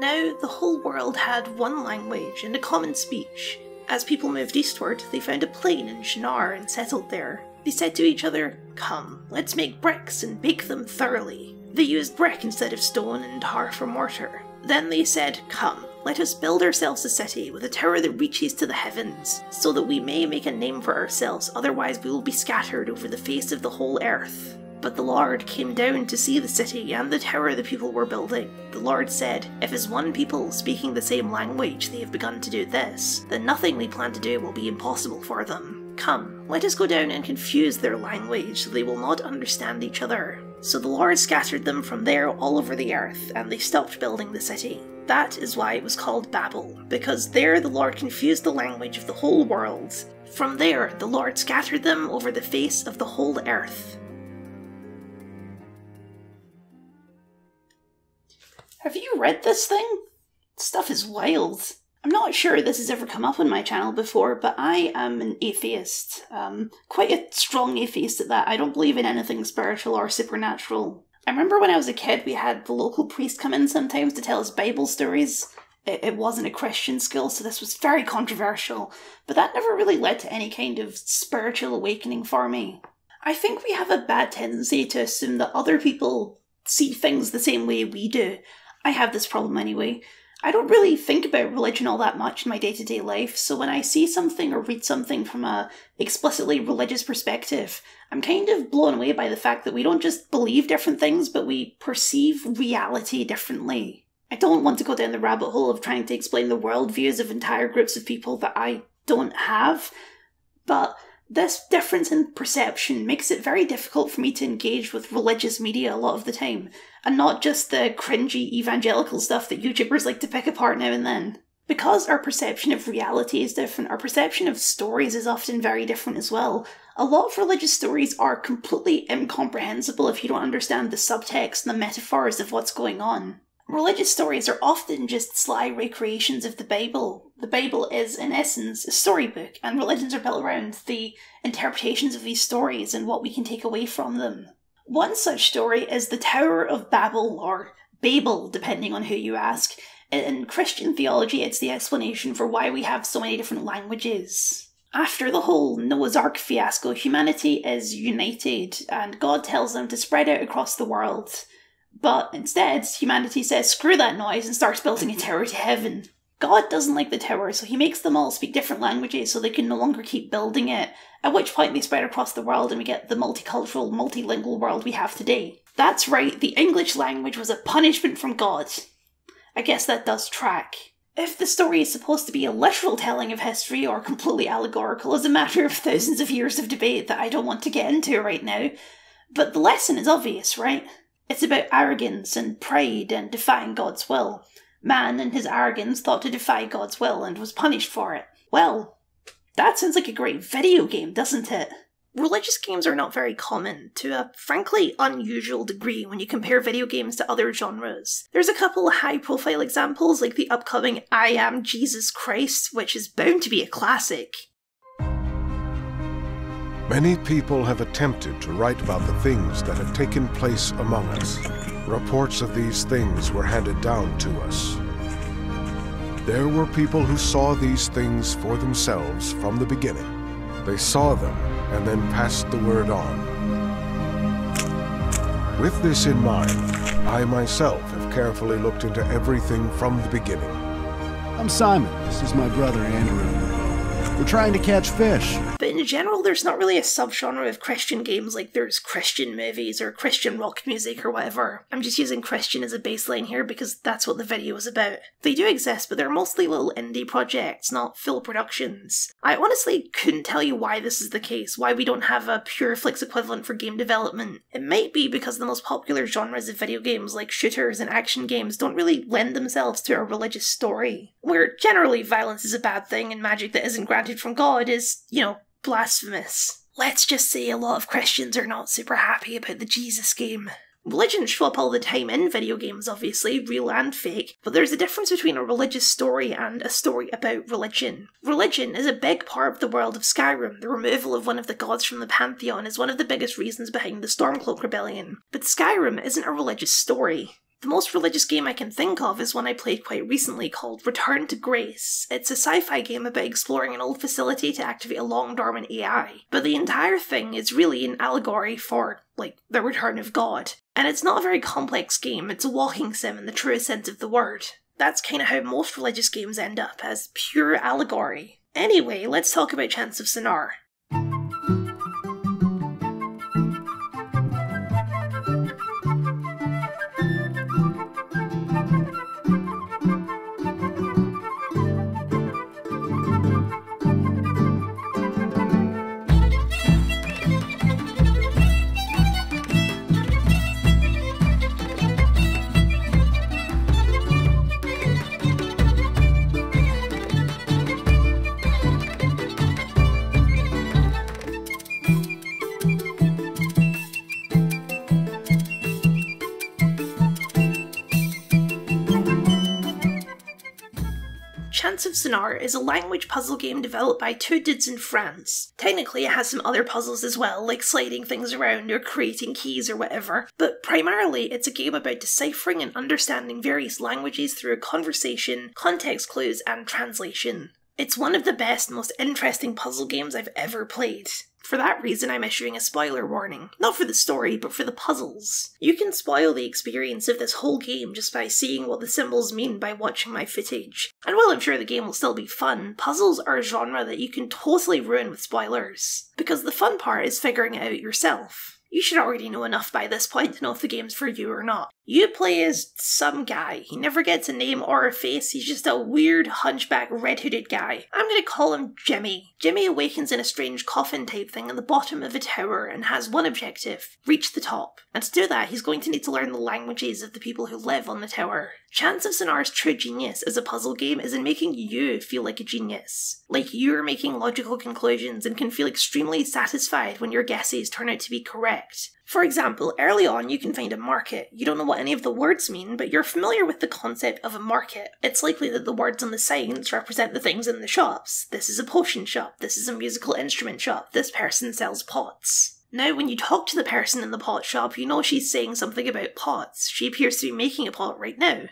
Now, the whole world had one language and a common speech. As people moved eastward, they found a plain in Shinar and settled there. They said to each other, "Come, let's make bricks and bake them thoroughly." They used brick instead of stone and tar for mortar. Then they said, "Come, let us build ourselves a city with a tower that reaches to the heavens, so that we may make a name for ourselves, otherwise we will be scattered over the face of the whole earth." But the Lord came down to see the city and the tower the people were building. The Lord said, "If as one people speaking the same language they have begun to do this, then nothing we plan to do will be impossible for them. Come, let us go down and confuse their language so they will not understand each other." So the Lord scattered them from there all over the earth, and they stopped building the city. That is why it was called Babel, because there the Lord confused the language of the whole world. From there the Lord scattered them over the face of the whole earth. Have you read this thing? Stuff is wild. I'm not sure this has ever come up on my channel before, but I am an atheist. Quite a strong atheist at that. I don't believe in anything spiritual or supernatural. I remember when I was a kid we had the local priest come in sometimes to tell us Bible stories. It wasn't a Christian school, so this was very controversial, but that never really led to any kind of spiritual awakening for me. I think we have a bad tendency to assume that other people see things the same way we do. I have this problem anyway. I don't really think about religion all that much in my day-to-day life, so when I see something or read something from a explicitly religious perspective, I'm kind of blown away by the fact that we don't just believe different things, but we perceive reality differently. I don't want to go down the rabbit hole of trying to explain the worldviews of entire groups of people that I don't have, but this difference in perception makes it very difficult for me to engage with religious media a lot of the time, and not just the cringy evangelical stuff that YouTubers like to pick apart now and then. Because our perception of reality is different, our perception of stories is often very different as well. A lot of religious stories are completely incomprehensible if you don't understand the subtext and the metaphors of what's going on. Religious stories are often just sly recreations of the Bible. The Bible is, in essence, a storybook, and religions are built around the interpretations of these stories and what we can take away from them. One such story is the Tower of Babel, or Babel, depending on who you ask. In Christian theology, it's the explanation for why we have so many different languages. After the whole Noah's Ark fiasco, humanity is united, and God tells them to spread out across the world. But instead, humanity says screw that noise and starts building a tower to heaven. God doesn't like the tower, so he makes them all speak different languages so they can no longer keep building it, at which point they spread across the world and we get the multicultural, multilingual world we have today. That's right, the English language was a punishment from God. I guess that does track. If the story is supposed to be a literal telling of history or completely allegorical is a matter of thousands of years of debate that I don't want to get into right now, but the lesson is obvious, right? It's about arrogance and pride and defying God's will. Man in his arrogance thought to defy God's will and was punished for it. Well, that sounds like a great video game, doesn't it? Religious games are not very common, to a frankly unusual degree when you compare video games to other genres. There's a couple of high-profile examples like the upcoming I Am Jesus Christ, which is bound to be a classic. Many people have attempted to write about the things that have taken place among us. Reports of these things were handed down to us. There were people who saw these things for themselves from the beginning. They saw them and then passed the word on. With this in mind, I myself have carefully looked into everything from the beginning. I'm Simon. This is my brother Andrew. We're trying to catch fish. But in general, there's not really a subgenre of Christian games like there's Christian movies or Christian rock music or whatever. I'm just using Christian as a baseline here because that's what the video is about. They do exist, but they're mostly little indie projects, not full productions. I honestly couldn't tell you why this is the case, why we don't have a PureFlix equivalent for game development. It might be because the most popular genres of video games like shooters and action games don't really lend themselves to a religious story, where generally violence is a bad thing and magic that isn't granted from God is, blasphemous. Let's just say a lot of Christians are not super happy about the Jesus game. Religions show up all the time in video games, obviously, real and fake, but there's a difference between a religious story and a story about religion. Religion is a big part of the world of Skyrim. The removal of one of the gods from the pantheon is one of the biggest reasons behind the Stormcloak Rebellion. But Skyrim isn't a religious story. The most religious game I can think of is one I played quite recently called Return to Grace. It's a sci-fi game about exploring an old facility to activate a long-dormant AI, but the entire thing is really an allegory for, the return of God. And it's not a very complex game, it's a walking sim in the truest sense of the word. That's kind of how most religious games end up, as pure allegory. Anyway, let's talk about Chants of Sennaar. Chants of Sennaar is a language puzzle game developed by two dudes in France. Technically it has some other puzzles as well, like sliding things around or creating keys or whatever, but primarily it's a game about deciphering and understanding various languages through conversation, context clues, and translation. It's one of the best, most interesting puzzle games I've ever played. For that reason, I'm issuing a spoiler warning. Not for the story, but for the puzzles. You can spoil the experience of this whole game just by seeing what the symbols mean by watching my footage. And while I'm sure the game will still be fun, puzzles are a genre that you can totally ruin with spoilers. Because the fun part is figuring it out yourself. You should already know enough by this point to know if the game's for you or not. You play as some guy. He never gets a name or a face, he's just a weird, hunchback, red-hooded guy. I'm gonna call him Jimmy. Jimmy awakens in a strange coffin-type thing at the bottom of a tower and has one objective: reach the top. And to do that, he's going to need to learn the languages of the people who live on the tower. Chants of Sennaar's true genius as a puzzle game is in making you feel like a genius. Like you're making logical conclusions and can feel extremely satisfied when your guesses turn out to be correct. For example, early on you can find a market. You don't know what any of the words mean, but you're familiar with the concept of a market. It's likely that the words on the signs represent the things in the shops. This is a potion shop, this is a musical instrument shop, this person sells pots. Now, when you talk to the person in the pot shop, you know she's saying something about pots. She appears to be making a pot right now.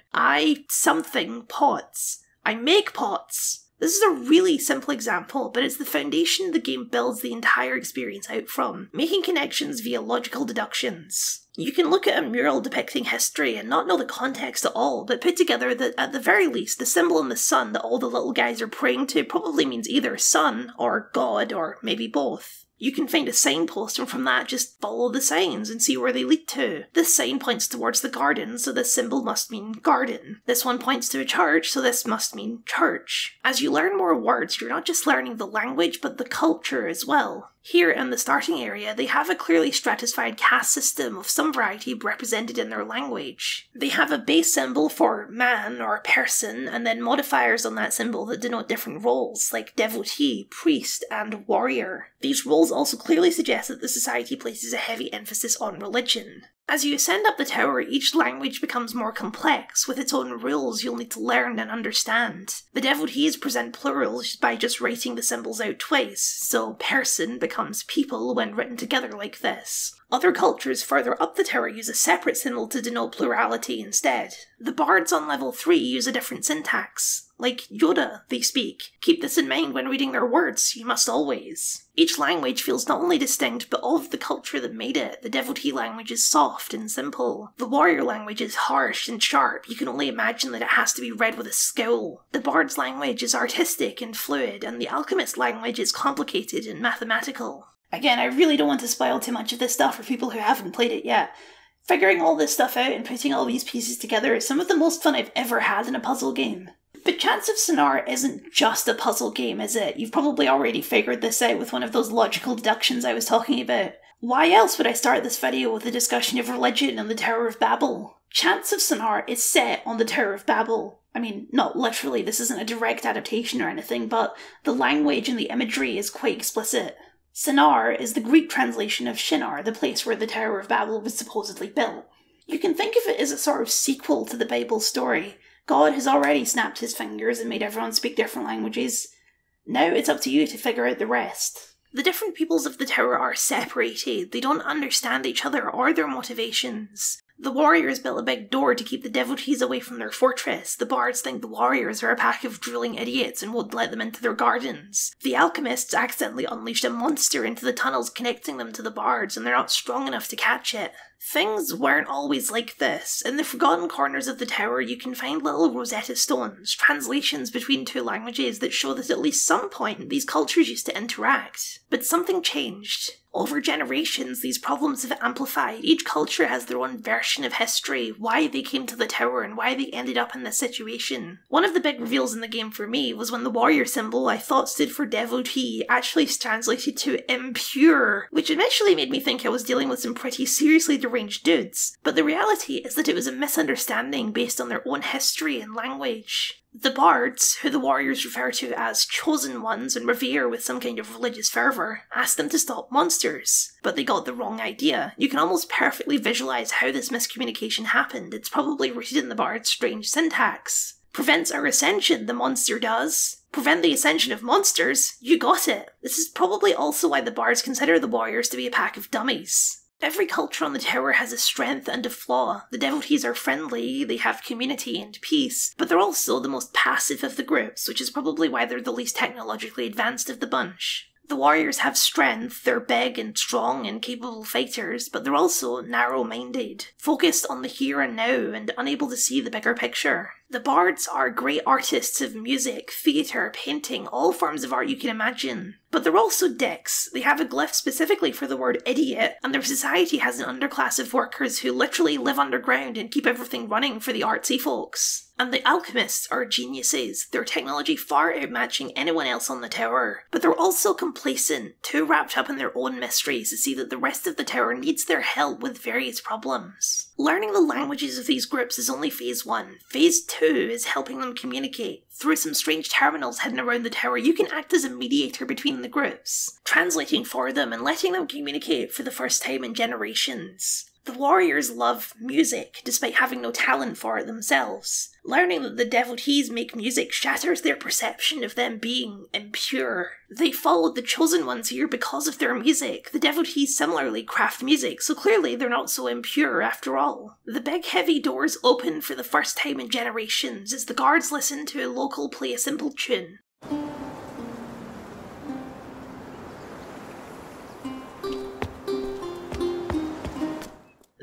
Pots. I make pots. This is a really simple example, but it's the foundation the game builds the entire experience out from, making connections via logical deductions. You can look at a mural depicting history and not know the context at all, but put together that at the very least the symbol in the sun that all the little guys are praying to probably means either sun or God or maybe both. You can find a signpost and from that just follow the signs and see where they lead to. This sign points towards the garden, so this symbol must mean garden. This one points to a church, so this must mean church. As you learn more words, you're not just learning the language, but the culture as well. Here in the starting area, they have a clearly stratified caste system of some variety represented in their language. They have a base symbol for man or person, and then modifiers on that symbol that denote different roles, like devotee, priest, and warrior. These roles also clearly suggest that the society places a heavy emphasis on religion. As you ascend up the tower, each language becomes more complex, with its own rules you'll need to learn and understand. The devotees present plurals by just writing the symbols out twice, so person becomes people when written together like this. Other cultures further up the tower use a separate symbol to denote plurality instead. The bards on level 3 use a different syntax. Like Yoda, they speak. Keep this in mind when reading their words, you must always. Each language feels not only distinct, but all of the culture that made it. The devotee language is soft and simple. The warrior language is harsh and sharp. You can only imagine that it has to be read with a scowl. The bard's language is artistic and fluid, and the alchemist's language is complicated and mathematical. Again, I really don't want to spoil too much of this stuff for people who haven't played it yet. Figuring all this stuff out and putting all these pieces together is some of the most fun I've ever had in a puzzle game. But Chants of Sennaar isn't just a puzzle game, is it? You've probably already figured this out with one of those logical deductions I was talking about. Why else would I start this video with a discussion of religion and the Tower of Babel? Chants of Sennaar is set on the Tower of Babel. I mean, not literally, this isn't a direct adaptation or anything, but the language and the imagery is quite explicit. Sennaar is the Greek translation of Shinar, the place where the Tower of Babel was supposedly built. You can think of it as a sort of sequel to the Bible story. God has already snapped his fingers and made everyone speak different languages. Now it's up to you to figure out the rest. The different peoples of the tower are separated. They don't understand each other or their motivations. The warriors built a big door to keep the devotees away from their fortress. The bards think the warriors are a pack of drooling idiots and won't let them into their gardens. The alchemists accidentally unleashed a monster into the tunnels connecting them to the bards, and they're not strong enough to catch it. Things weren't always like this. In the forgotten corners of the tower, you can find little Rosetta Stones, translations between two languages that show that at least some point these cultures used to interact. But something changed. Over generations, these problems have amplified. Each culture has their own version of history, why they came to the tower and why they ended up in this situation. One of the big reveals in the game for me was when the warrior symbol I thought stood for devotee actually translated to impure, which initially made me think I was dealing with some pretty seriously deranged dudes. But the reality is that it was a misunderstanding based on their own history and language. The bards, who the warriors refer to as chosen ones and revere with some kind of religious fervour, asked them to stop monsters. But they got the wrong idea. You can almost perfectly visualise how this miscommunication happened. It's probably rooted in the bard's strange syntax. Prevents our ascension, the monster does. Prevent the ascension of monsters? You got it. This is probably also why the bards consider the warriors to be a pack of dummies. Every culture on the tower has a strength and a flaw. The devotees are friendly, they have community and peace, but they're also the most passive of the groups, which is probably why they're the least technologically advanced of the bunch. The warriors have strength, they're big and strong and capable fighters, but they're also narrow-minded, focused on the here and now and unable to see the bigger picture. The bards are great artists of music, theatre, painting, all forms of art you can imagine. But they're also dicks. They have a glyph specifically for the word idiot, and their society has an underclass of workers who literally live underground and keep everything running for the artsy folks. And the alchemists are geniuses, their technology far outmatching anyone else on the tower. But they're also complacent, too wrapped up in their own mysteries to see that the rest of the tower needs their help with various problems. Learning the languages of these groups is only phase 1. Phase 2 is helping them communicate. Through some strange terminals hidden around the tower, you can act as a mediator between the groups, translating for them and letting them communicate for the first time in generations. The warriors love music, despite having no talent for it themselves. Learning that the devotees make music shatters their perception of them being impure. They followed the chosen ones here because of their music. The devotees similarly craft music, so clearly they're not so impure after all. The big heavy doors open for the first time in generations as the guards listen to a local play a simple tune.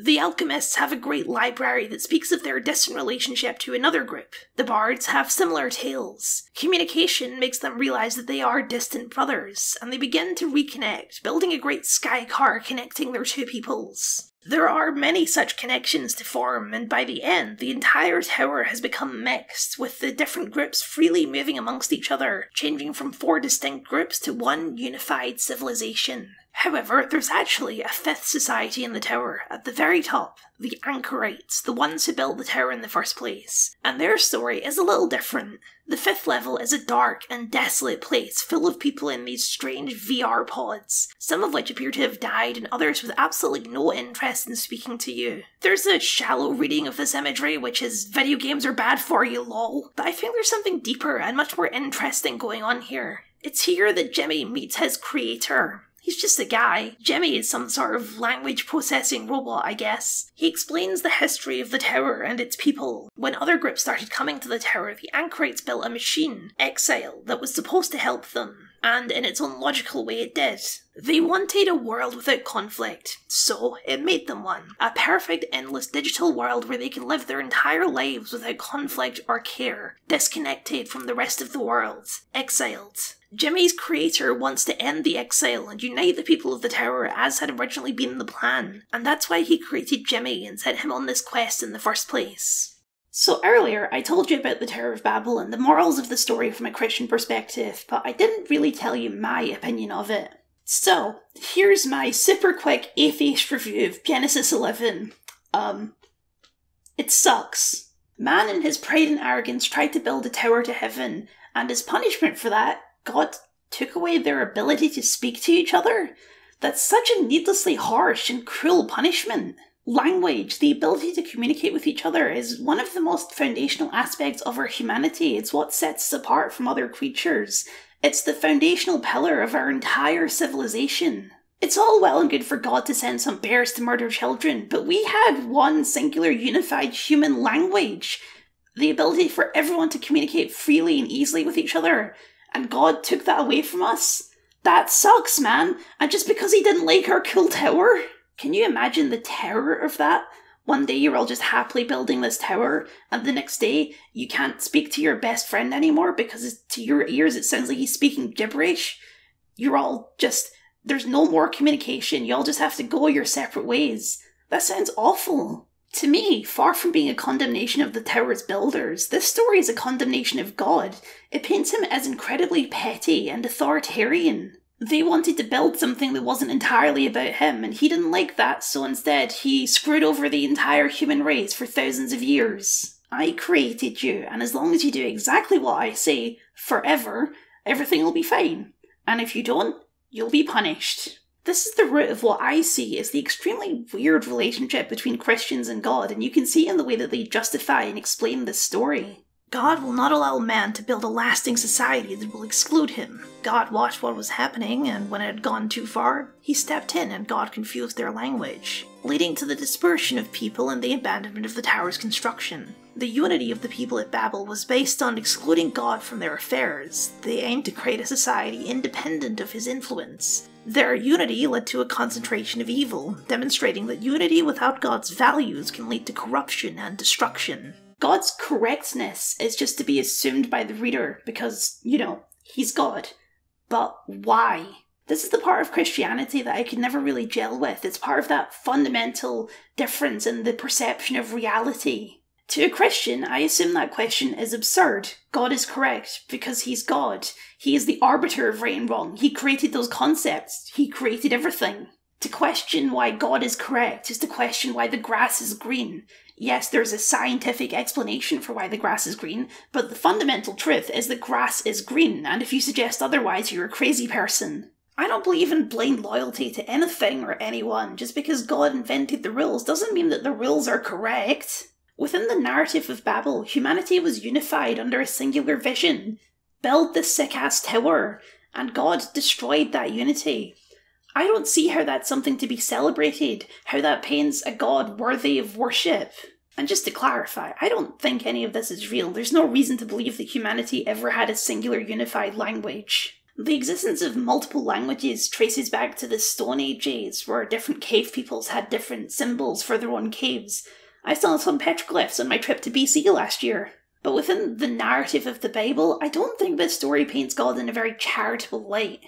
The alchemists have a great library that speaks of their distant relationship to another group. The bards have similar tales. Communication makes them realise that they are distant brothers, and they begin to reconnect, building a great sky car connecting their two peoples. There are many such connections to form, and by the end, the entire tower has become mixed, with the different groups freely moving amongst each other, changing from 4 distinct groups to one unified civilization. However, there's actually a 5th society in the tower, at the very top, the Anchorites, the ones who built the tower in the first place. And their story is a little different. The 5th level is a dark and desolate place full of people in these strange VR pods, some of which appear to have died and others with absolutely no interest in speaking to you. There's a shallow reading of this imagery, which is video games are bad for you lol, but I think there's something deeper and much more interesting going on here. It's here that Jimmy meets his creator. He's just a guy. Jimmy is some sort of language processing robot, I guess. He explains the history of the tower and its people. When other groups started coming to the tower, the Anchorites built a machine, Exile, that was supposed to help them. And in its own logical way it did. They wanted a world without conflict, so it made them one. A perfect, endless digital world where they can live their entire lives without conflict or care, disconnected from the rest of the world, exiled. Jimmy's creator wants to end the exile and unite the people of the tower as had originally been the plan, and that's why he created Jimmy and sent him on this quest in the first place. So earlier, I told you about the Tower of Babel and the morals of the story from a Christian perspective, but I didn't really tell you my opinion of it. So, here's my super quick atheist review of Genesis 11. It sucks. Man in his pride and arrogance tried to build a tower to heaven, and as punishment for that, God took away their ability to speak to each other? That's such a needlessly harsh and cruel punishment. Language, the ability to communicate with each other, is one of the most foundational aspects of our humanity. It's what sets us apart from other creatures. It's the foundational pillar of our entire civilization. It's all well and good for God to send some bears to murder children, but we had one singular unified human language. The ability for everyone to communicate freely and easily with each other. And God took that away from us. That sucks, man. And just because he didn't like our cool tower? Can you imagine the terror of that? One day you're all just happily building this tower, and the next day you can't speak to your best friend anymore because to your ears it sounds like he's speaking gibberish. You're all just... There's no more communication. You all just have to go your separate ways. That sounds awful. To me, far from being a condemnation of the tower's builders, this story is a condemnation of God. It paints him as incredibly petty and authoritarian. They wanted to build something that wasn't entirely about him, and he didn't like that, so instead he screwed over the entire human race for thousands of years. I created you, and as long as you do exactly what I say, forever, everything will be fine. And if you don't, you'll be punished. This is the root of what I see as the extremely weird relationship between Christians and God, and you can see in the way that they justify and explain this story. God will not allow man to build a lasting society that will exclude him. God watched what was happening, and when it had gone too far, he stepped in and God confused their language, leading to the dispersion of people and the abandonment of the tower's construction. The unity of the people at Babel was based on excluding God from their affairs. They aimed to create a society independent of his influence. Their unity led to a concentration of evil, demonstrating that unity without God's values can lead to corruption and destruction. God's correctness is just to be assumed by the reader because, he's God. But why? This is the part of Christianity that I could never really gel with. It's part of that fundamental difference in the perception of reality. To a Christian, I assume that question is absurd. God is correct because he's God. He is the arbiter of right and wrong. He created those concepts. He created everything. To question why God is correct is to question why the grass is green. Yes, there's a scientific explanation for why the grass is green, but the fundamental truth is that grass is green, and if you suggest otherwise, you're a crazy person. I don't believe in blind loyalty to anything or anyone. Just because God invented the rules doesn't mean that the rules are correct. Within the narrative of Babel, humanity was unified under a singular vision. Build this sick-ass tower, and God destroyed that unity. I don't see how that's something to be celebrated, how that paints a God worthy of worship. And just to clarify, I don't think any of this is real. There's no reason to believe that humanity ever had a singular unified language. The existence of multiple languages traces back to the Stone Ages, where different cave peoples had different symbols for their own caves. I saw some petroglyphs on my trip to BC last year. But within the narrative of the Bible, I don't think this story paints God in a very charitable light.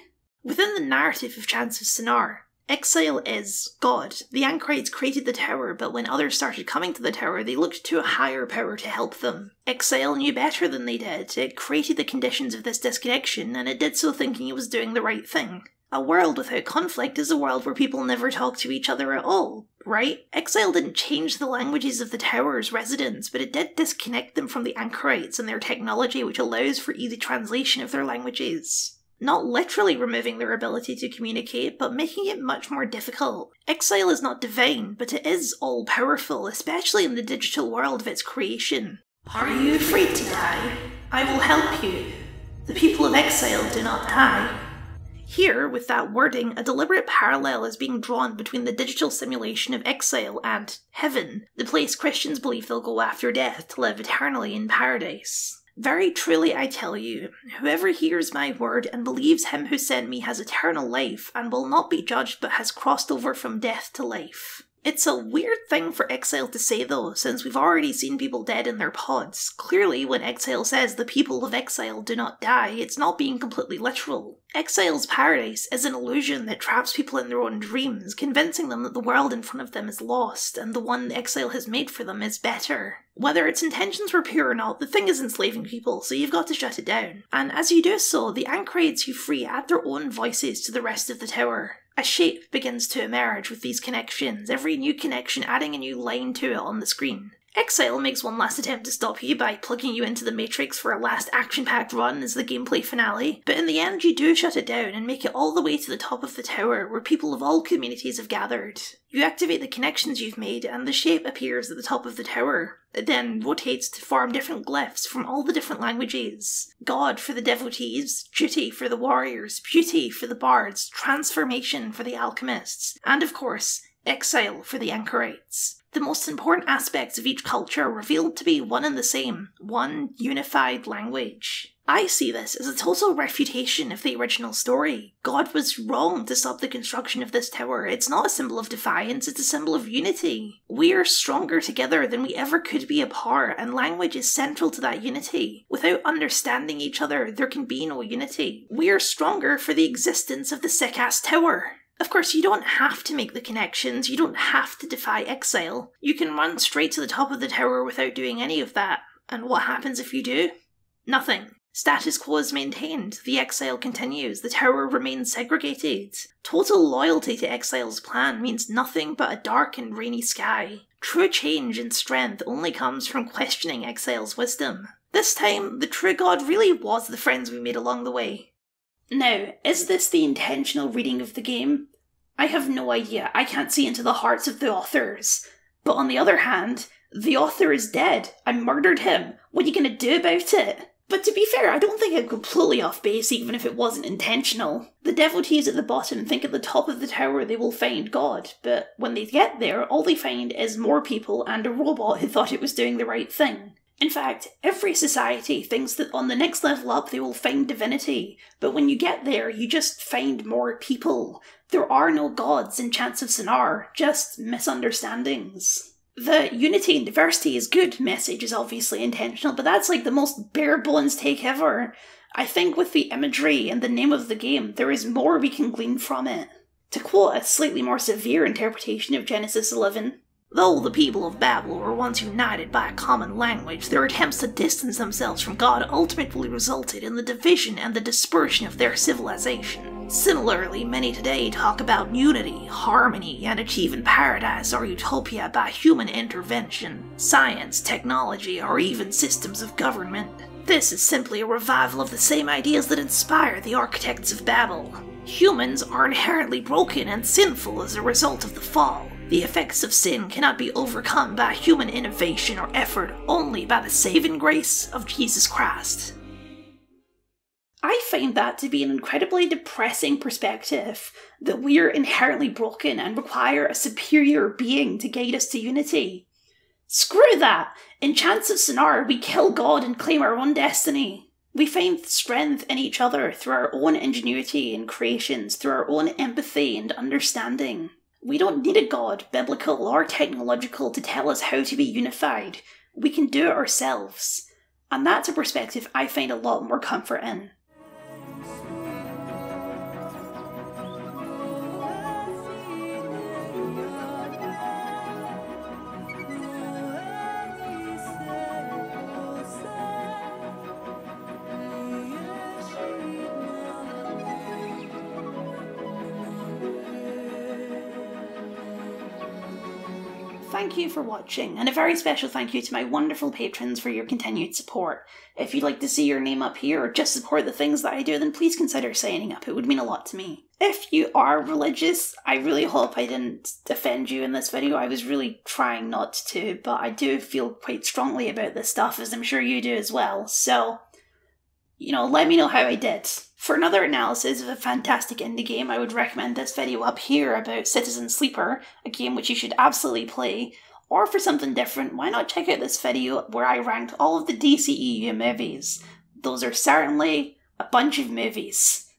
Within the narrative of Chants of Sennaar, exile is God. The Ankarites created the tower, but when others started coming to the tower, they looked to a higher power to help them. Exile knew better than they did. It created the conditions of this disconnection, and it did so thinking it was doing the right thing. A world without conflict is a world where people never talk to each other at all, right? Exile didn't change the languages of the tower's residents, but it did disconnect them from the Ankarites and their technology, which allows for easy translation of their languages. Not literally removing their ability to communicate, but making it much more difficult. Exile is not divine, but it is all-powerful, especially in the digital world of its creation. Are you afraid to die? I will help you. The people of exile do not die. Here, with that wording, a deliberate parallel is being drawn between the digital simulation of exile and heaven, the place Christians believe they'll go after death to live eternally in paradise. Very truly I tell you, whoever hears my word and believes him who sent me has eternal life, and will not be judged but has crossed over from death to life. It's a weird thing for Exile to say though, since we've already seen people dead in their pods. Clearly, when Exile says the people of Exile do not die, it's not being completely literal. Exile's paradise is an illusion that traps people in their own dreams, convincing them that the world in front of them is lost, and the one Exile has made for them is better. Whether its intentions were pure or not, the thing is enslaving people, so you've got to shut it down. And as you do so, the Ankarites you free add their own voices to the rest of the tower. A shape begins to emerge with these connections, every new connection adding a new line to it on the screen. Exile makes one last attempt to stop you by plugging you into the Matrix for a last action-packed run as the gameplay finale, but in the end you do shut it down and make it all the way to the top of the tower where people of all communities have gathered. You activate the connections you've made and the shape appears at the top of the tower. It then rotates to form different glyphs from all the different languages. God for the devotees, duty for the warriors, beauty for the bards, transformation for the alchemists, and of course, exile for the anchorites. The most important aspects of each culture are revealed to be one and the same, one unified language. I see this as a total refutation of the original story. God was wrong to stop the construction of this tower. It's not a symbol of defiance, it's a symbol of unity. We are stronger together than we ever could be apart, and language is central to that unity. Without understanding each other, there can be no unity. We are stronger for the existence of the sick-ass tower. Of course, you don't have to make the connections, you don't have to defy exile. You can run straight to the top of the tower without doing any of that. And what happens if you do? Nothing. Status quo is maintained, the exile continues, the tower remains segregated. Total loyalty to Exile's plan means nothing but a dark and rainy sky. True change and strength only comes from questioning Exile's wisdom. This time, the true god really was the friends we made along the way. Now, is this the intentional reading of the game? I have no idea, I can't see into the hearts of the authors. But on the other hand, the author is dead. I murdered him. What are you gonna do about it? But to be fair, I don't think I'm completely off base even if it wasn't intentional. The devotees at the bottom think at the top of the tower they will find God, but when they get there, all they find is more people and a robot who thought it was doing the right thing. In fact, every society thinks that on the next level up they will find divinity, but when you get there you just find more people. There are no gods in Chants of Sennaar, just misunderstandings. The unity and diversity is good message is obviously intentional, but that's like the most bare bones take ever. I think with the imagery and the name of the game, there is more we can glean from it. To quote a slightly more severe interpretation of Genesis 11, though the people of Babel were once united by a common language, their attempts to distance themselves from God ultimately resulted in the division and the dispersion of their civilization. Similarly, many today talk about unity, harmony, and achieving paradise or utopia by human intervention, science, technology, or even systems of government. This is simply a revival of the same ideas that inspire the architects of Babel. Humans are inherently broken and sinful as a result of the fall. The effects of sin cannot be overcome by human innovation or effort, only by the saving grace of Jesus Christ. I find that to be an incredibly depressing perspective, that we're inherently broken and require a superior being to guide us to unity. Screw that! In Chants of Sennaar, we kill God and claim our own destiny. We find strength in each other through our own ingenuity and creations, through our own empathy and understanding. We don't need a god, biblical or technological, to tell us how to be unified. We can do it ourselves. And that's a perspective I find a lot more comfort in. Thank you for watching, and a very special thank you to my wonderful patrons for your continued support. If you'd like to see your name up here or just support the things that I do, then please consider signing up, it would mean a lot to me. If you are religious, I really hope I didn't offend you in this video. I was really trying not to, but I do feel quite strongly about this stuff, as I'm sure you do as well, so, let me know how I did. For another analysis of a fantastic indie game, I would recommend this video up here about Citizen Sleeper, a game which you should absolutely play. Or for something different, why not check out this video where I ranked all of the DCEU movies. Those are certainly a bunch of movies.